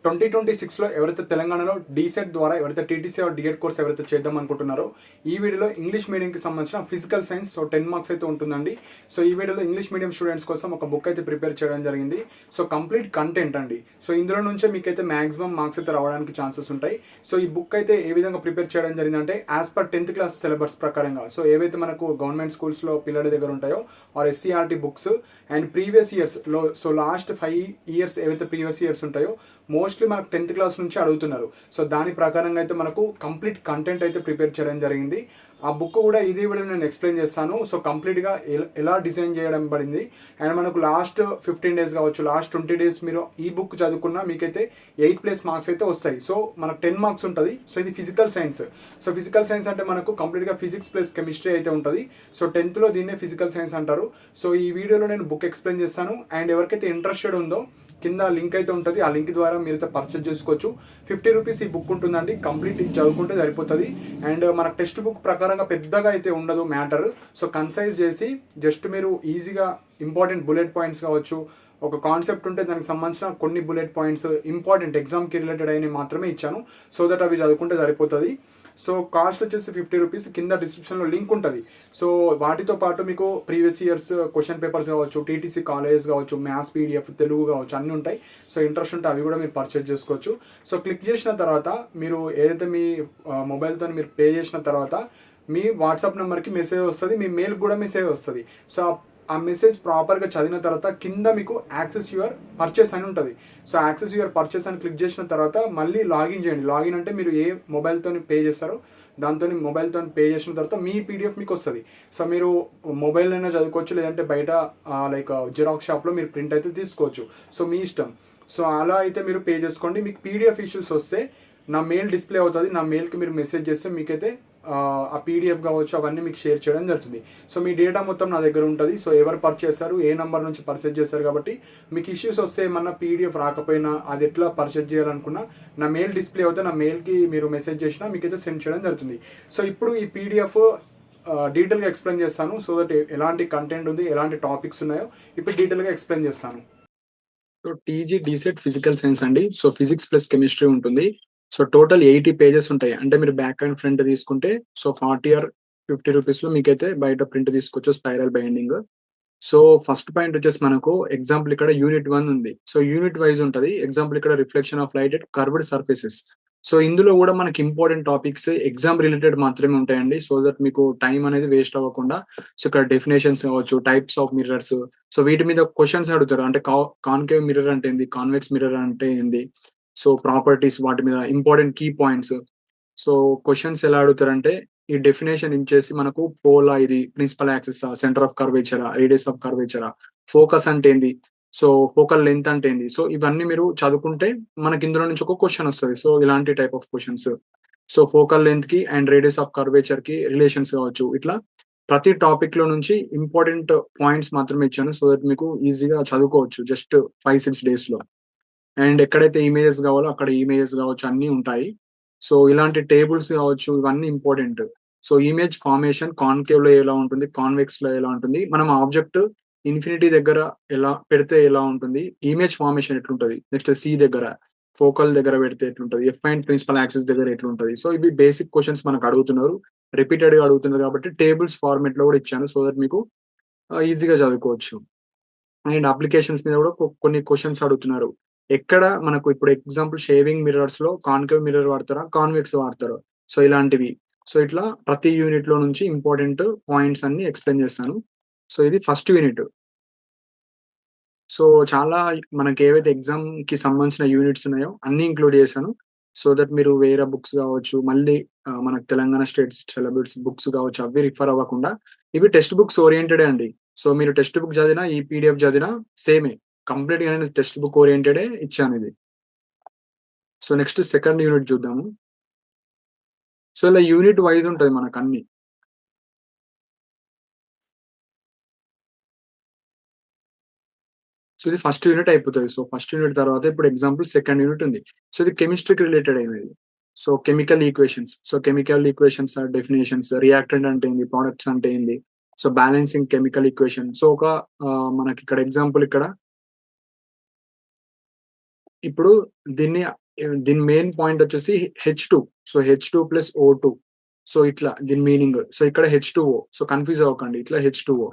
2026లో ఎవరైతే తెలంగాణలో డీసెట్ ద్వారా ఎవరైతే టీటీసీ ఆర్ డిఎడ్ కోర్స్ ఎవరైతే చేద్దాం అనుకుంటున్నారో ఈ వీడియోలో ఇంగ్లీష్ మీడియంకి సంబంధించిన ఫిజికల్ సైన్స్ 10 మార్క్స్ అయితే ఉంటుందండి. సో ఈ వీడియోలో ఇంగ్లీష్ మీడియం స్టూడెంట్స్ కోసం ఒక బుక్ అయితే ప్రిపేర్ చేయడం జరిగింది. సో కంప్లీట్ కంటెంట్ అండి. సో ఇందులో నుంచే మీకైతే మాక్సిమం మార్క్స్ అయితే రావడానికి ఛాన్సెస్ ఉంటాయి. సో ఈ బుక్ అయితే ఏ విధంగా ప్రిపేర్ చేయడం జరిగిందంటే as per 10th class syllabus ప్రకారంగా, సో ఏవైతే మనకు గవర్నమెంట్ స్కూల్స్లో పిల్లల దగ్గర ఉంటాయో or SCERT books and previous ఇయర్స్లో, సో లాస్ట్ 5 ఇయర్స్ ఏవైతే ప్రీవియస్ ఇయర్స్ ఉంటాయో మోస్ట్లీ మనకు 10th క్లాస్ నుంచి అడుగుతున్నారు. సో దాని ప్రకారంగా అయితే మనకు కంప్లీట్ కంటెంట్ అయితే ప్రిపేర్ చేయడం జరిగింది. ఆ బుక్ కూడా ఇదే వీడియో నేను ఎక్స్ప్లెయిన్ చేస్తాను. సో కంప్లీట్గా ఎలా డిజైన్ చేయడం పడింది అండ్ మనకు లాస్ట్ 15 డేస్ కావచ్చు, లాస్ట్ 20 డేస్ మీరు ఈ బుక్ చదువుకున్నా మీకైతే 8+ మార్క్స్ అయితే వస్తాయి. సో మనకు 10 మార్క్స్ ఉంటుంది. సో ఇది physical science. So physical science అంటే మనకు కంప్లీట్గా ఫిజిక్స్ ప్లస్ కెమిస్ట్రీ అయితే ఉంటుంది. సో 10th దీన్నే ఫిజికల్ సైన్స్ అంటారు. సో ఈ వీడియోలో నేను బుక్ ఎక్స్ప్లెయిన్ చేస్తాను అండ్ ఎవరికైతే ఇంట్రెస్టెడ్ ఉందో కింద లింక్ అయితే ఉంటుంది. ఆ లింక్ ద్వారా మీరైతే పర్చేజ్ చేసుకోవచ్చు. 50 రూపీస్ ఈ బుక్ ఉంటుందండి. కంప్లీట్ చదువుకుంటే సరిపోతుంది. అండ్ మన టెక్స్ట్ బుక్ ప్రకారంగా పెద్దగా అయితే ఉండదు మ్యాటర్. సో కన్సైజ్ చేసి జస్ట్ మీరు ఈజీగా ఇంపార్టెంట్ బుల్లెట్ పాయింట్స్ కావచ్చు, ఒక కాన్సెప్ట్ ఉంటే దానికి సంబంధించిన కొన్ని బుల్లెట్ పాయింట్స్ ఇంపార్టెంట్ ఎగ్జామ్కి రిలేటెడ్ అయినవి మాత్రమే ఇచ్చాను. సో దట్ అవి చదువుకుంటే సరిపోతుంది. సో కాస్ట్ వచ్చేసి 50 రూపీస్. కింద డిస్క్రిప్షన్లో లింక్ ఉంటుంది. సో వాటితో పాటు మీకు ప్రీవియస్ ఇయర్స్ క్వశ్చన్ పేపర్స్ కావచ్చు, టీటీసీ కాలేజ్ కావచ్చు, మ్యాథ్స్ పీడిఎఫ్, తెలుగు కావచ్చు, అన్నీ ఉంటాయి. సో ఇంట్రెస్ట్ ఉంటే అవి కూడా మీరు పర్చేజ్ చేసుకోవచ్చు. సో క్లిక్ చేసిన తర్వాత మీరు ఏదైతే మీ మొబైల్తో మీరు పే చేసిన తర్వాత మీ వాట్సాప్ నెంబర్కి మెసేజ్ వస్తుంది, మీ మెయిల్కి కూడా మెసేజ్ వస్తుంది. సో ఆ మెసేజ్ ప్రాపర్గా చదివిన తర్వాత కింద మీకు యాక్సెస్ యువర్ పర్చేస్ అని ఉంటుంది. సో యాక్సెస్ యువర్ పర్చేస్ అని క్లిక్ చేసిన తర్వాత మళ్ళీ లాగిన్ చేయండి. లాగిన్ అంటే మీరు ఏ మొబైల్తో పే చేస్తారో దాంతో మొబైల్తో పే చేసిన తర్వాత మీ పీడిఎఫ్ మీకు వస్తుంది. సో మీరు మొబైల్లోనే చదువుకోవచ్చు, లేదంటే బయట లైక్ జిరాక్స్ షాప్లో మీరు ప్రింట్ అయితే తీసుకోవచ్చు. సో మీ ఇష్టం. సో అలా అయితే మీరు పే చేసుకోండి. మీకు పీడిఎఫ్ ఇష్యూస్ వస్తే నా మెయిల్ డిస్ప్లే అవుతుంది. నా మెయిల్కి మీరు మెసేజ్ చేస్తే మీకైతే ఆ పీడిఎఫ్ కావచ్చు అవన్నీ మీకు షేర్ చేయడం జరుగుతుంది. సో మీ డేటా మొత్తం నా దగ్గర ఉంటుంది. సో ఎవరు పర్చేస్ చేస్తారు, ఏ నెంబర్ నుంచి పర్చేజ్ చేస్తారు, కాబట్టి మీకు ఇష్యూస్ వస్తే ఏమన్నా పీడిఎఫ్ రాకపోయినా అది ఎట్లా పర్చేజ్ చేయాలనుకున్నా నా మెయిల్ డిస్ప్లే అవుతే నా మెయిల్కి మీరు మెసేజ్ చేసినా మీకైతే సెండ్ చేయడం జరుగుతుంది. సో ఇప్పుడు ఈ పీడిఎఫ్ డీటెయిల్గా ఎక్స్ప్లెయిన్ చేస్తాను. సో దట్ ఎలాంటి కంటెంట్ ఉంది, ఎలాంటి టాపిక్స్ ఉన్నాయో ఇప్పుడు డీటెయిల్గా ఎక్స్ప్లెయిన్ చేస్తాను. So TG DEECET physical science అండి. సో ఫిజిక్స్ ప్లస్ కెమిస్ట్రీ ఉంటుంది. సో టోటల్ 80 పేజెస్ ఉంటాయి. అంటే మీరు బ్యాక్ అండ్ ఫ్రంట్ తీసుకుంటే సో 40 ఆర్ 50 రూపీస్‌లో మీకైతే బయట ప్రింట్ తీసుకోవచ్చు, spiral binding. So first point వచ్చేసి మనకు ఎగ్జాంపుల్ ఇక్కడ యూనిట్ 1 ఉంది. సో యూనిట్ వైస్ ఉంటది. ఎగ్జాంపుల్ ఇక్కడ reflection of light at curved surfaces. So ఇందులో కూడా మనకి ఇంపార్టెంట్ టాపిక్స్ ఎగ్జామ్ రిలేటెడ్ మాత్రమే ఉంటాయండి. సో దట్ మీకు టైం అనేది వేస్ట్ అవ్వకుండా. సో ఇక్కడ డెఫినేషన్స్ కావచ్చు, టైప్స్ ఆఫ్ మిర్రర్స్, సో వీటి మీద క్వెషన్స్ అడుగుతారు. అంటే కాన్కేవ్ మిర్రర్ అంటే ఏంది? కాన్వెక్స్ మిర్రర్ అంటే ఏంది? సో ప్రాపర్టీస్, వాటి మీద important key points. So questions ఎలా అడుగుతారంటే ఈ డెఫినేషన్ ఇచ్చేసి మనకు పోలా, ఇది ప్రిన్సిపల్ యాక్సిసా, సెంటర్ ఆఫ్ కర్వేచరా, రేడియస్ ఆఫ్ కర్వేచరా, ఫోకస్ అంటే ఏంది? సో ఫోకల్ లెంత్ అంటే ఏంది? సో ఇవన్నీ మీరు చదువుకుంటే మనకి ఇందులో నుంచి ఒక క్వెషన్ వస్తది. సో ఇలాంటి type of questions. So focal లెంత్‌కి అండ్ రేడియస్ ఆఫ్ కర్వేచర్‌కి రిలేషన్స్ కావచ్చు. ఇట్లా ప్రతి టాపిక్‌లో నుంచి ఇంపార్టెంట్ పాయింట్స్ మాత్రమే ఇచ్చాను. సో దట్ మీకు ఈజీగా చదువుకోవచ్చు జస్ట్ 5, 6 డేస్‌లో. అండ్ ఎక్కడైతే ఇమేజెస్ కావాలో అక్కడ ఇమేజెస్ కావచ్చు అన్నీ ఉంటాయి. సో ఇలాంటి టేబుల్స్ కావచ్చు ఇవన్నీ ఇంపార్టెంట్. సో ఇమేజ్ ఫార్మేషన్ కాన్కేవ్‌లో ఎలా ఉంటుంది? కాన్వెక్స్‌లో ఎలా ఉంటుంది? మనం ఆబ్జెక్ట్ ఇన్ఫినిటీ దగ్గర ఎలా పెడితే ఎలా ఉంటుంది? ఇమేజ్ ఫార్మేషన్ ఎట్లుంటది? నెక్స్ట్ సి దగ్గర, ఫోకల్ దగ్గర పెడితే ఎట్లుంటది? ఎఫ్ అండ్ ప్రిన్సిపల్ యాక్సిస్ దగ్గర ఎట్లుంటది? సో ఇవి బేసిక్ క్వెషన్స్ మనకు అడుగుతున్నారు. రిపీటెడ్‌గా అడుగుతున్నారు కాబట్టి టేబుల్స్ ఫార్మాట్‌లో కూడా ఇచ్చాను. సో దట్ మీకు ఈజీగా చదువుకోవచ్చు. అండ్ అప్లికేషన్స్ మీద కూడా కొన్ని క్వెషన్స్ అడుగుతున్నారు. ఎక్కడ మనకు ఇప్పుడు ఎగ్జాంపుల్ షేవింగ్ మిర్రర్స్‌లో కాన్కేవ్ మిర్రర్ వాడతారా? కాన్వెక్స్ వాడతారా? సో ఇలాంటివి. సో ఇట్లా ప్రతి యూనిట్‌లో నుంచి ఇంపార్టెంట్ పాయింట్స్ అన్నీ ఎక్స్‌ప్లెయిన్ చేస్తాను. సో ఇది ఫస్ట్ యూనిట్. సో చాలా మనకేవైతే ఎగ్జామ్‌కి సంబంధించిన యూనిట్స్ ఉన్నాయో అన్నీ ఇంక్లూడ్ చేశాను. సో దట్ మీరు వేరే బుక్స్ కావచ్చు, మళ్ళీ మనకు తెలంగాణ స్టేట్ సిలబస్ బుక్స్ కావచ్చు అవి రిఫర్ అవ్వకుండా ఇవి టెక్స్ట్ బుక్స్ ఓరియెంటెడే అండి. సో మీరు టెక్స్ట్ బుక్ చదివినా, ఈ పీడీఎఫ్ చదివినా సేమే. కంప్లీట్‌గా నేను టెక్స్ట్ బుక్ ఓరియెంటెడే ఇచ్చానిది. సో నెక్స్ట్ సెకండ్ యూనిట్ చూద్దాము. సో ఇలా యూనిట్ వైస్ ఉంటది మనకన్నీ. సో ఇది ఫస్ట్ యూనిట్ అయిపోతది. సో ఫస్ట్ యూనిట్ తర్వాత ఇప్పుడు ఎగ్జాంపుల్ సెకండ్ యూనిట్ ఉంది. సో ఇది కెమిస్ట్రీకి రిలేటెడ్ అయినది. So chemical equations. So chemical equations definitions, reactant అంటే ఏంది? ప్రొడక్ట్స్ అంటే ఏంది? So balancing chemical equation. So ఒక మనకిక్కడ ఎగ్జాంపుల్ ఇక్కడ ఇప్పుడు దీన్ని దీని మెయిన్ పాయింట్ వచ్చేసి H2. So, H2+O2. సో, ఇట్లా దీని మీనింగ్. సో, ఇక్కడ H2O. సో, కన్‌ఫ్యూజ్ అవ్వకండి. ఇట్లా H2O.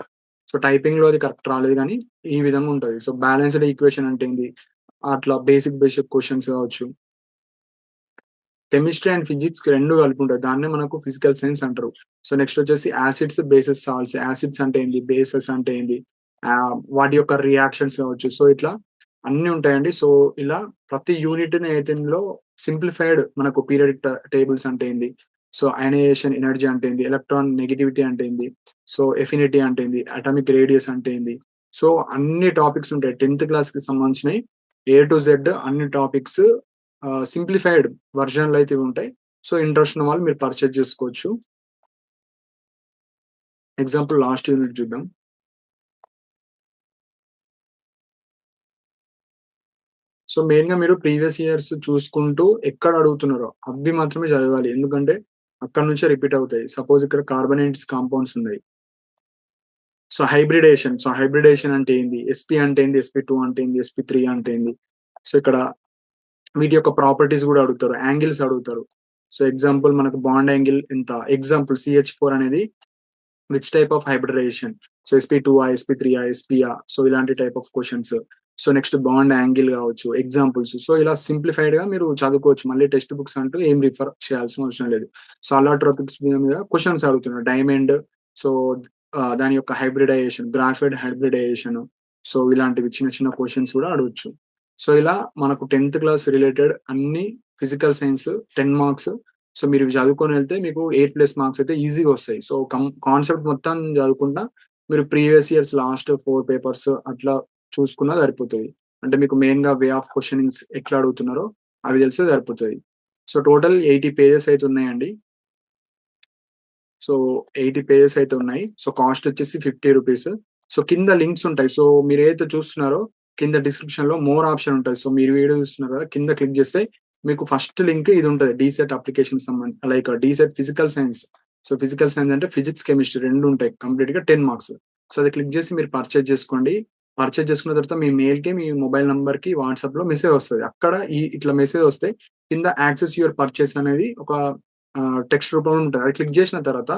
సో, టైపింగ్‌లో అది కరెక్ట్ రాలేదు గానీ, ఈ విధంగా ఉంటది. సో, బ్యాలెన్స్‌డ్ ఈక్వేషన్ అంటే ఏంది? అట్లా బేసిక్ క్వెషన్స్ కావచ్చు. Chemistry and physics 2 కలిపుంటాయి. దాన్నే మనకు ఫిజికల్ సైన్స్ అంటారు. సో, నెక్స్ట్ వచ్చేసి యాసిడ్స్, బేసెస్, సాల్ట్స్. యాసిడ్స్ అంటే ఏంది? బేసెస్ అంటే ఏంది? వాటి యొక్క రియాక్షన్స్ కావచ్చు. సో, ఇట్లా అన్నీ ఉంటాయండి. సో, ఇలా ప్రతి యూనిట్‌ని అయితే ఇందులో సింప్లిఫైడ్ మనకు పీరియాడిక్ టేబుల్స్ అంటే ఏంది? సో, అయనైజేషన్ ఎనర్జీ అంటే ఏంది? ఎలక్ట్రాన్ నెగటివిటీ అంటే ఏంది? సో, ఎఫినిటీ అంటే ఏంది? అటామిక్ రేడియస్ అంటే ఏంది? సో, అన్ని టాపిక్స్ ఉంటాయి. 10థ్ క్లాస్‌కి సంబంధించినయి ఏ టు జెడ్ అన్ని టాపిక్స్ సింప్లిఫైడ్ వెర్షన్‌లో అయితే ఇవి ఉంటాయి. సో, ఇంట్రెస్ట్ ఉన్న వాళ్ళు మీరు పర్చేజ్ చేసుకోవచ్చు. ఎగ్జాంపుల్ లాస్ట్ యూనిట్ చూద్దాం. సో, మెయిన్‌గా మీరు ప్రీవియస్ ఇయర్స్ చూసుకుంటూ ఎక్కడ అడుగుతున్నారో అవి మాత్రమే చదవాలి. ఎందుకంటే అక్కడి నుంచే రిపీట్ అవుతాయి. సపోజ్ ఇక్కడ కార్బనేట్స్ కాంపౌండ్స్ ఉన్నాయి. సో, హైబ్రిడేషన్ అంటే ఏంది? ఎస్‌పీ అంటే ఏంది? ఎస్‌పీ2 అంటే ఏంది? ఎస్‌పీ3 అంటే ఏంది? సో, ఇక్కడ వీటి యొక్క ప్రాపర్టీస్ గూడా అడుగుతారు. యాంగిల్స్ అడుగుతారు. సో, ఎగ్జాంపుల్ మనకు బాండ్ యాంగిల్ ఎంత? ఎగ్జాంపుల్ CH4 అనేది which type of hybridization? So, ఎస్‌పీ2ఆ? ఎస్‌పీ3ఆ? ఎస్‌పీఆ? సో, ఇలాంటి type of questions. So, next bond angle గావచ్చు, ఎగ్జాంపుల్స్. సో, ఇలా సింప్లిఫైడ్‌గా మీరు చదువుకోవచ్చు. మళ్ళీ టెక్స్ట్ బుక్స్ అంటూ ఏం రిఫర్ చేయాల్సిన అవసరం లేదు. సో, అల్లాట్రోపిక్స్ మీద క్వెషన్స్ అడుగుతున్నారు. డైమండ్, సో, దాని యొక్క హైబ్రిడైజేషన్, గ్రాఫైట్ హైబ్రిడైజేషన్. సో, ఇలాంటివి చిన్న చిన్న క్వెషన్స్ కూడా అడగొచ్చు. సో, ఇలా మనకు 10థ్ క్లాస్ రిలేటెడ్ అన్ని ఫిజికల్ సైన్స్ 10 మార్క్స్. సో, మీరు ఇవి చదువుకొని వెళ్తే మీకు 8+ మార్క్స్ అయితే ఈజీగా వస్తాయి. సో, కాన్సెప్ట్ మొత్తం చదవకుండా మీరు ప్రీవియస్ ఇయర్స్ లాస్ట్ 4 పేపర్స్ అట్లా చూసుకున్నా సరిపోతది. అంటే మీకు మెయిన్‌గా వే ఆఫ్ క్వెషనింగ్స్ ఎట్లా అడుగుతున్నారో అవి తెలిస్తే సరిపోతది. సో, టోటల్ 80 పేజెస్ అయితే ఉన్నాయండి. సో, 80 పేజెస్ అయితే ఉన్నాయి. సో, కాస్ట్ వచ్చేసి రూ. 50. సో, కింద లింక్స్ ఉంటాయి. సో, మీరేదైతే చూస్తున్నారో కింద డిస్క్రిప్షన్‌లో మోర్ ఆప్షన్ ఉంటది. సో, మీరు వీడియో చూస్తున్నారు కదా! కింద క్లిక్ చేస్తే మీకు ఫస్ట్ లింక్ ఇది ఉంటది. డీసెట్ అప్లికేషన్‌కి like DSET physical science. So, physical science అంటే ఫిజిక్స్, కెమిస్ట్రీ 2 ఉంటాయి. కంప్లీట్‌గా 10 మార్క్స్. సో, అది క్లిక్ చేసి మీరు పర్చేజ్ చేసుకోండి. పర్చేజ్ చేసుకున్న తర్వాత మీ మెయిల్‌కి, మీ మొబైల్ నంబర్‌కి వాట్సాప్‌లో మెసేజ్ వస్తది. అక్కడ ఇట్లా మెసేజ్ వస్తే కింద యాక్సెస్ యువర్ పర్చేస్ అనేది ఒక టెక్స్ట్ రూపంలో ఉంటది. అది క్లిక్ చేసిన తర్వాత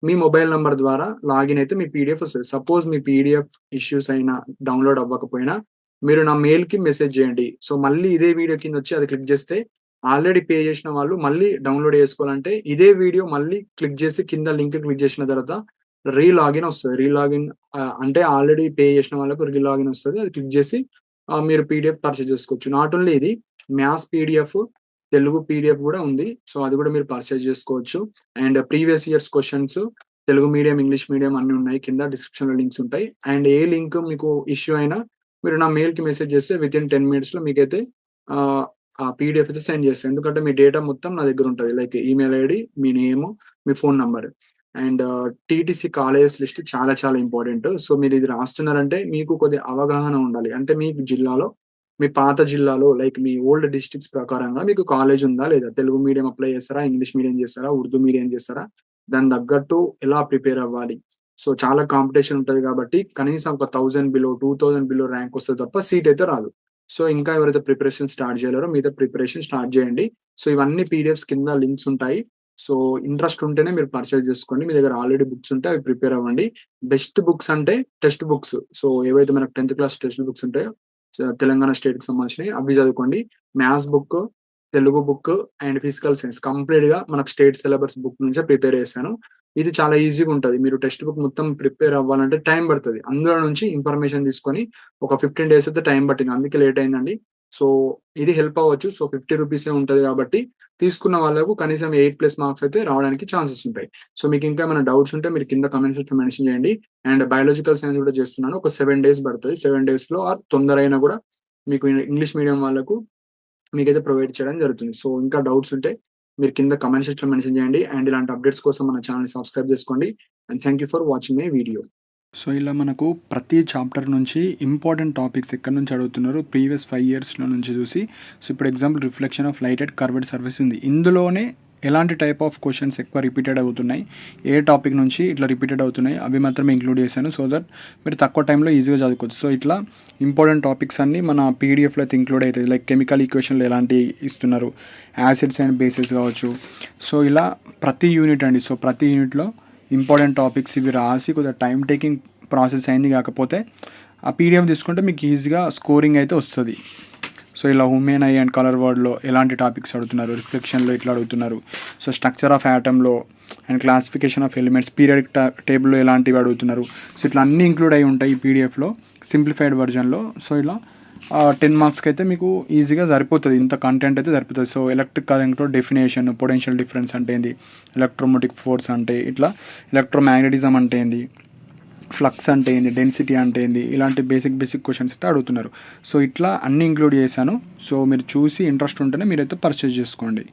మీ మొబైల్ నంబర్ ద్వారా లాగిన్ అయితే మీ పీడీఎఫ్ వస్తది. సపోజ్ మీ పీడీఎఫ్ ఇష్యూస్ అయినా, డౌన్‌లోడ్ అవ్వకపోయినా మీరు నా మెయిల్‌కి మెసేజ్ చేయండి. సో, మళ్ళీ ఇదే వీడియో కిందొచ్చి అది క్లిక్ చేస్తే ఆల్రెడీ పే చేసిన వాళ్ళు మళ్ళీ డౌన్‌లోడ్ చేసుకోవాలంటే ఇదే వీడియో మళ్ళీ క్లిక్ చేసి కింద లింక్ క్లిక్ చేసిన తర్వాత రీలాగిన్ వస్తది. రీలాగిన్ అంటే ఆల్రెడీ పే చేసిన వాళ్ళకు రీలాగిన్ వస్తది. అది క్లిక్ చేసి మీరు పీడీఎఫ్ పర్చేజ్ చేసుకోవచ్చు. నాట్ ఓన్లీ ఇది మ్యాథ్స్ పీడీఎఫ్, తెలుగు పీడీఎఫ్ గూడా ఉంది. సో, అది గూడా మీరు పర్చేజ్ జేసుకోవచ్చు. And previous years questions Telugu medium, English medium అన్నీ ఉన్నాయి. కింద డిస్క్రిప్షన్‌లో లింక్స్ ఉంటాయి. అండ్ ఏ లింక్ మీకు ఇష్యూ అయినా మీరు నా మెయిల్‌కి మెసేజ్ చేస్తే వితిన్ 10 మినిట్స్‌లో మీకైతే ఆహ్, ఆ పీడీఎఫ్ అయితే సెండ్ చేస్తా. ఎందుకంటే మీ డేటా మొత్తం నా దగ్గరుంటది. లైక్ ఈమెయిల్ ఐడీ, మీ నేము, మీ phone number. And TTC colleges list చాలా చాలా ఇంపార్టెంట్. సో, మీరిది రాస్తున్నారంటే మీకు కొద్దిగా అవగాహన ఉండాలి. అంటే మీకు జిల్లాలో మీ పాత జిల్లాలో లైక్ మీ ఓల్డ్ డిస్ట్రిక్ట్స్ ప్రకారంగా మీకు కాలేజ్ ఉందా లేదా? తెలుగు మీడియం అప్లై చేస్తారా? ఇంగ్లీష్ మీడియం చేస్తారా? ఉర్దూ మీడియం చేస్తారా? దానికి తగ్గట్టు ఎలా ప్రిపేర్ అవ్వాలి? సో, చాలా కాంపిటీషన్ ఉంటది కాబట్టి కనీసం ఒక 1000 బిలో, 2000 బిలో ర్యాంక్ వస్తది తప్ప సీట్ అయితే రాదు. సో, ఇంకా ఎవరైతే ప్రిపరేషన్ స్టార్ట్ చేయలేరో మిగతా ప్రిపరేషన్ స్టార్ట్ చేయండి. సో, ఇవన్నీ పీడిఎఫ్స్ కింద లింక్స్ ఉంటాయి. సో, ఇంట్రెస్ట్ ఉంటేనే మీరు పర్చేజ్ చేసుకోండి. మీ దగ్గర ఆల్రెడీ బుక్స్ ఉంటే అవి ప్రిపేర్ అవ్వండి. బెస్ట్ బుక్స్ అంటే టెక్స్ట్ బుక్స్. సో, ఏవైతే మనకు 10థ్ క్లాస్ టెక్స్ట్ బుక్స్ ఉంటాయో తెలంగాణ స్టేట్‌కి సంబంధించినయి అవి చదువుకోండి. Maths book, Telugu book and physical science కంప్లీట్‌గా మనకు స్టేట్ సిలబస్ బుక్ నుంచే ప్రిపేర్ చేశాను. ఇది చాలా ఈజీగా ఉంటది. మీరు టెక్స్ట్ బుక్ మొత్తం ప్రిపేర్ అవ్వాలంటే టైం పడతది. అందులో నుంచి ఇన్ఫర్మేషన్ తీసుకొని ఒక 15 డేస్ అయితే టైం పట్టింది. అందుకే లేట్ అయిందండి. సో, ఇది హెల్ప్ అవ్వచ్చు. సో, రూ. 50 ఉంటది కాబట్టి తీసుకున్న వాళ్ళకు కనీసం 8+ మార్క్స్ అయితే రావడానికి ఛాన్సెస్ ఉంటాయి. సో, మీకు ఇంకా ఏమైనా డౌట్స్ ఉంటే మీరు కింద కామెంట్ సెక్షన్‌లో మెన్షన్ చేయండి. అండ్ బయాలజికల్ సైన్స్ కూడా చేస్తున్నాను. ఒక 7 డేస్ పడతది. 7 డేస్‌లో ఆర్ తొందరైనా కూడా మీకు ఇంగ్లీష్ మీడియం వాళ్ళకు మీకైతే ప్రొవైడ్ చేయడం జరుగుతుంది. సో, ఇంకా డౌట్స్ ఉంటే మీరు కింద కామెంట్ సెక్షన్‌లో మెన్షన్ చేయండి. అండ్ ఇలాంటి అప్డేట్స్ కోసం మన ఛానెల్‌ని సబ్స్క్రైబ్ చేసుకోండి. And thank you for watching my video. So, ఇలా మనకు ప్రతి చాప్టర్ నుంచి ఇంపార్టెంట్ టాపిక్స్ ఎక్కడి నుంచి అడుగుతున్నారో ప్రీవియస్ 5 ఇయర్స్‌లో నుంచి చూసి, సో, ఇప్పుడు example reflection of light at curved surface ఉంది. ఇందులోనే ఎలాంటి టైప్ ఆఫ్ క్వశ్చన్స్ ఎక్కువ రిపీటెడ్ అవుతున్నాయి, ఏ టాపిక్ నుంచి ఇట్లా రిపీటెడ్ అవుతున్నాయి అవి మాత్రమే ఇంక్లూడ్ చేశాను. సో దట్ మీరు తక్కువ టైంలో ఈజీగా చదువుకోవచ్చు. సో ఇట్లా ఇంపార్టెంట్ టాపిక్స్ అన్నీ మన పీడిఎఫ్లో అయితే ఇంక్లూడ్ అవుతాయి. లైక్ కెమికల్ ఈక్వేషన్లు ఎలాంటి ఇస్తున్నారు, యాసిడ్స్ అండ్ బేసెస్ కావచ్చు. సో ఇలా ప్రతి యూనిట్ అండి. సో ప్రతి యూనిట్లో ఇంపార్టెంట్ టాపిక్స్ ఇవి రాసి కొద్దిగా టైం టేకింగ్ ప్రాసెస్ అయింది. కాకపోతే ఆ పీడిఎఫ్ తీసుకుంటే మీకు ఈజీగా స్కోరింగ్ అయితే వస్తుంది. సో ఇలా హ్యూమన్ ఐ అండ్ కలర్ వర్డ్లో ఎలాంటి టాపిక్స్ అడుగుతున్నారు, రిఫ్లెక్షన్లో ఇట్లా అడుగుతున్నారు, సో స్ట్రక్చర్ ఆఫ్ యాటంలో and classification of elements periodic టేబుల్లో ఎలాంటివి అడుగుతున్నారు. సో ఇట్లా అన్నీ ఇంక్లూడ్ అయి ఉంటాయి ఈ పీడిఎఫ్లో సింప్లిఫైడ్ వర్జన్లో. సో ఇలా 10 మార్క్స్కి అయితే మీకు ఈజీగా సరిపోతుంది, ఇంత కంటెంట్ అయితే సరిపోతుంది. సో ఎలక్ట్రిక్ కరెంట్లో డెఫినేషన్, పొటెన్షియల్ డిఫరెన్స్ అంటే ఏంది, ఎలక్ట్రోమోటిక్ ఫోర్స్ అంటే ఇట్లా, ఎలక్ట్రోమాగ్నెటిజం అంటే ఏంది, ఫ్లక్స్ అంటే ఏంది, డెన్సిటీ అంటే ఏంది, ఇలాంటి బేసిక్ క్వశ్చన్స్ అయితే అడుగుతున్నారు. సో ఇట్లా అన్నీ ఇంక్లూడ్ చేశాను. సో మీరు చూసి ఇంట్రెస్ట్ ఉంటేనే మీరైతే పర్చేజ్ చేసుకోండి.